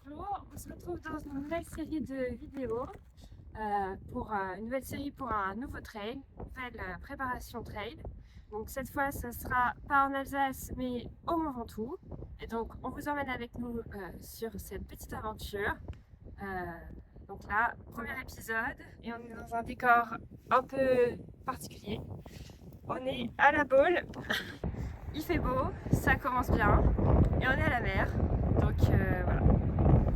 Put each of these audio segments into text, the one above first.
Bonjour, on se retrouve dans une nouvelle série de vidéos une nouvelle série pour un nouveau trail, nouvelle préparation trail. Donc cette fois, ça sera pas en Alsace, mais au Mont Ventoux. Et donc on vous emmène avec nous sur cette petite aventure. Euh, donc là, premier épisode, et on est dans un décor un peu particulier. On est à la Baule, il fait beau, ça commence bien, et on est à la mer. Donc voilà.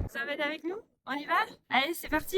Vous emmène avec nous? On y va? Allez, c'est parti!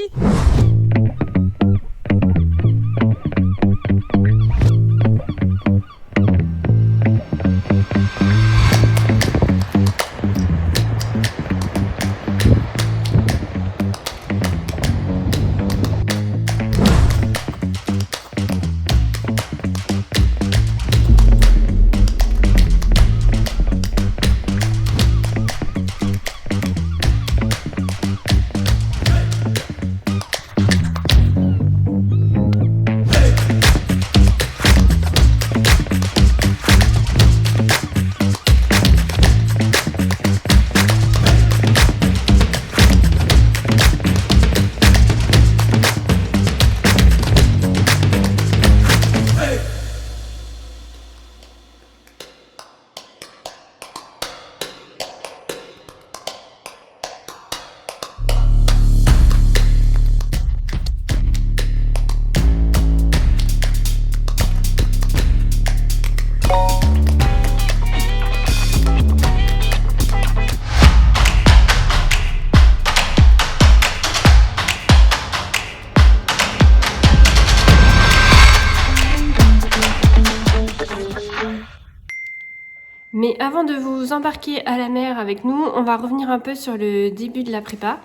Mais avant de vous embarquer à la mer avec nous, on va revenir un peu sur le début de la prépa.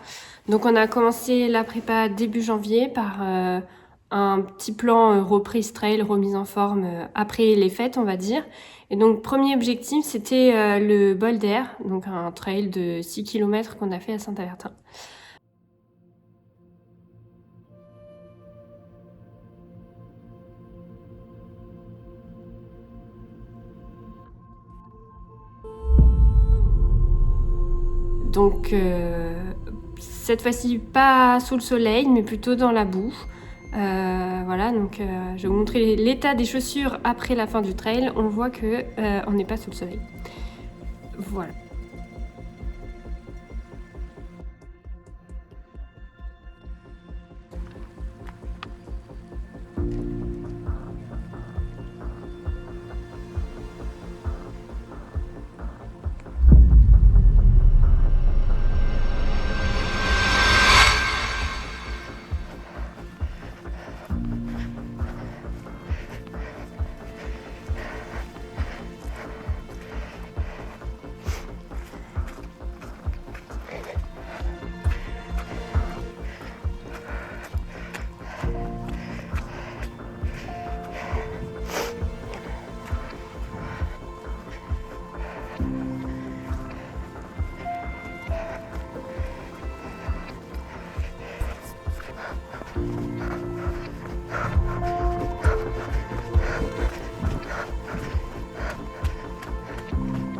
Donc on a commencé la prépa début janvier par un petit plan reprise trail, remise en forme après les fêtes, on va dire. Et donc premier objectif, c'était le bol d'air, donc un trail de 6 km qu'on a fait à Saint-Avertin. Donc cette fois-ci pas sous le soleil mais plutôt dans la boue. Voilà, donc je vais vous montrer l'état des chaussures après la fin du trail. On voit que on n'est pas sous le soleil. Voilà.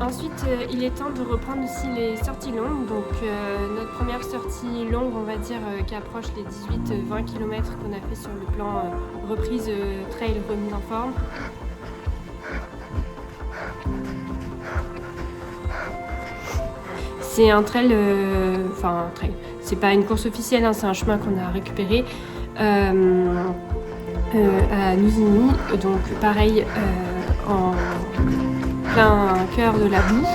Ensuite, il est temps de reprendre aussi les sorties longues. Donc notre première sortie longue, on va dire, qui approche les 18-20 km qu'on a fait sur le plan reprise trail remise en forme. C'est un trail, un trail, c'est pas une course officielle, hein, c'est un chemin qu'on a récupéré à Nouzigny, donc pareil en plein cœur de la boue.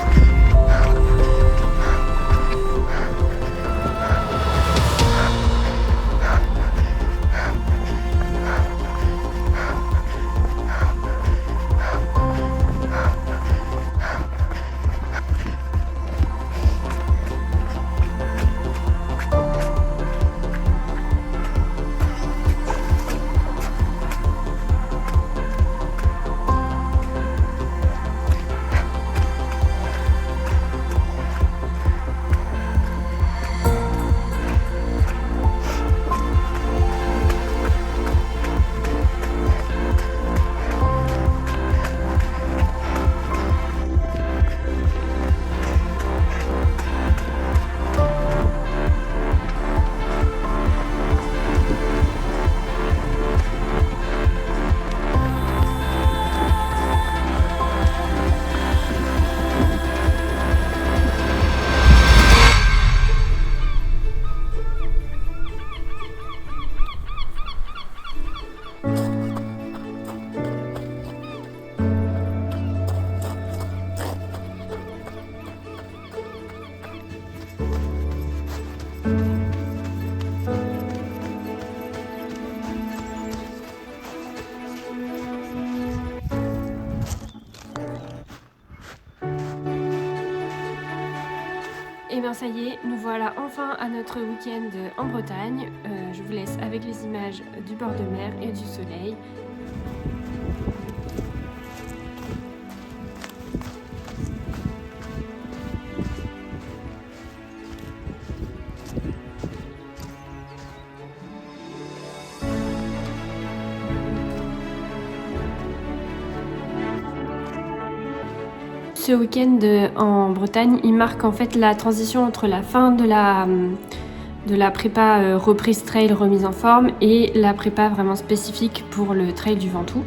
ça y est, nous voilà enfin à notre week-end en Bretagne. Je vous laisse avec les images du bord de mer et du soleil. Ce week-end en Bretagne, il marque en fait la transition entre la fin de la prépa reprise trail remise en forme et la prépa vraiment spécifique pour le trail du Ventoux.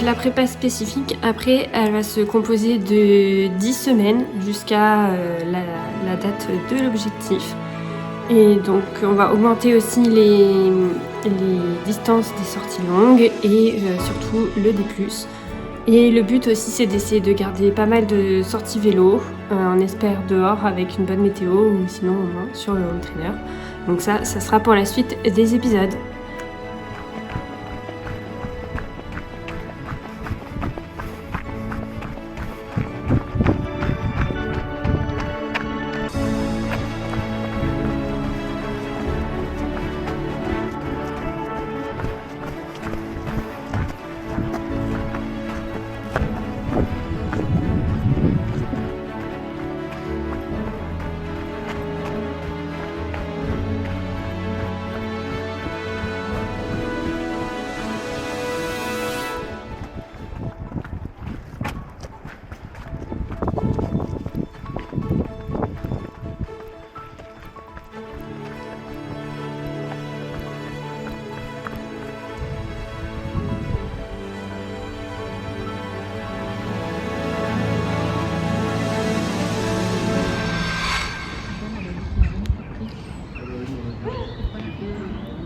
La prépa spécifique, après, elle va se composer de 10 semaines jusqu'à la date de l'objectif. Et donc, on va augmenter aussi les distances des sorties longues et surtout le D+. Et le but aussi, c'est d'essayer de garder pas mal de sorties vélo. On espère dehors avec une bonne météo ou sinon au moins sur le home trainer. Donc ça sera pour la suite des épisodes.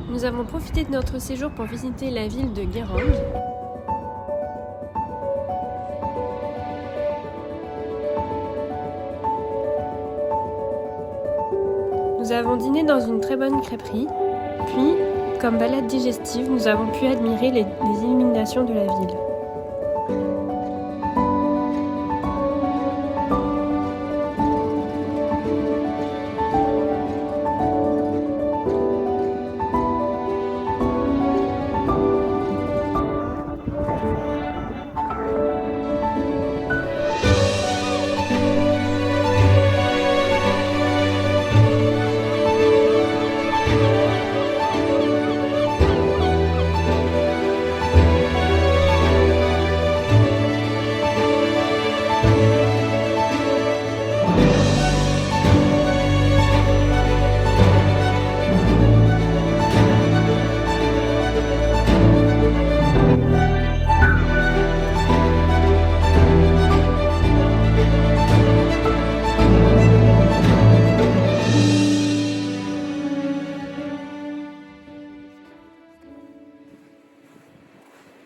Nous avons profité de notre séjour pour visiter la ville de Guérande. Nous avons dîné dans une très bonne crêperie, puis, comme balade digestive, nous avons pu admirer les illuminations de la ville.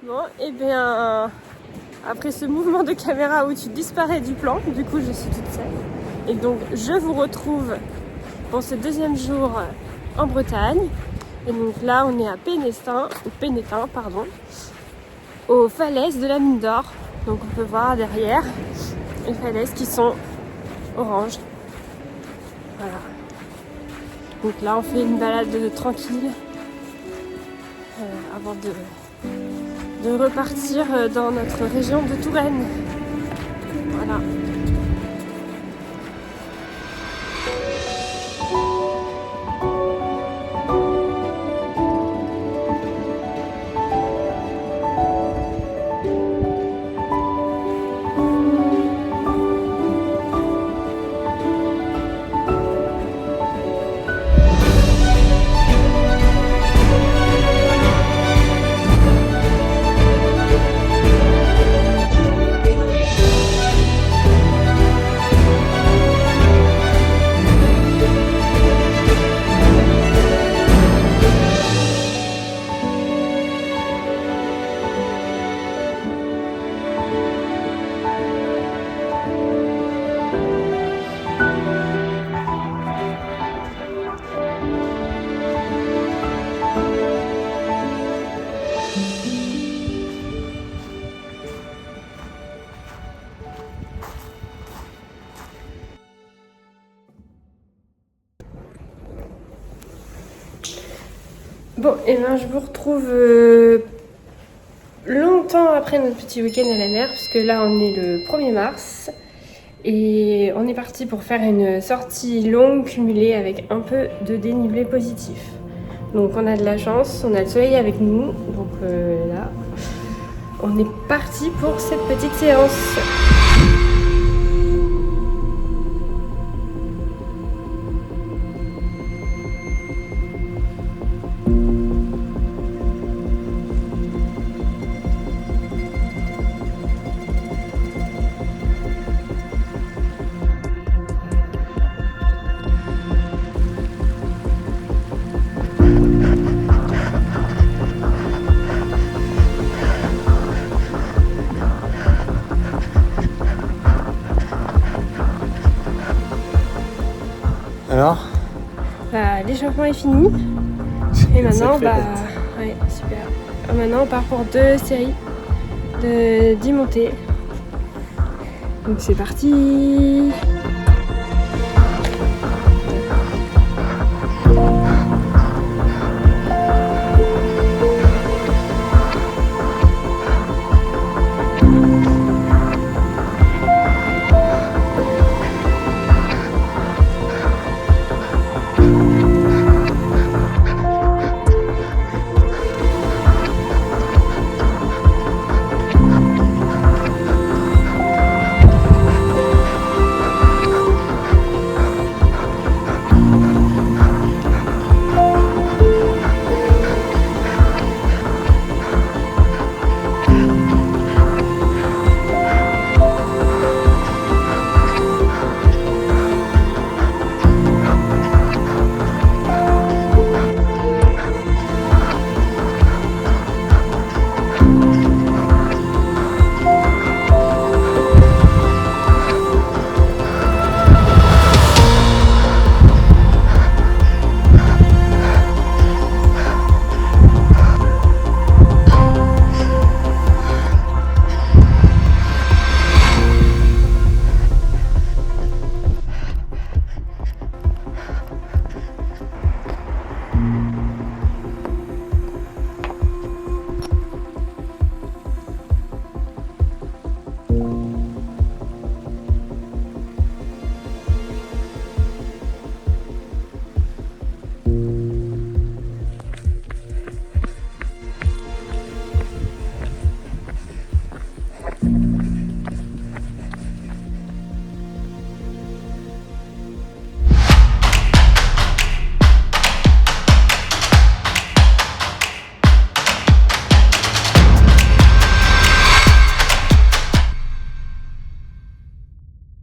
Bon, et bien, après ce mouvement de caméra où tu disparais du plan, du coup je suis toute seule. Et donc je vous retrouve pour ce deuxième jour en Bretagne. Et donc là on est à Pénétin, aux falaises de la mine d'or. Donc on peut voir derrière les falaises qui sont oranges. Voilà. Donc là on fait une balade tranquille avant de repartir dans notre région de Touraine. Voilà. Bon, et ben je vous retrouve longtemps après notre petit week-end à la mer, puisque là on est le 1er mars. Et on est parti pour faire une sortie longue cumulée avec un peu de dénivelé positif. Donc on a de la chance, on a le soleil avec nous, donc là on est parti pour cette petite séance. Alors L'échauffement est fini. Et maintenant, ouais, super. Maintenant, on part pour 2 séries de 10 montées. Donc c'est parti.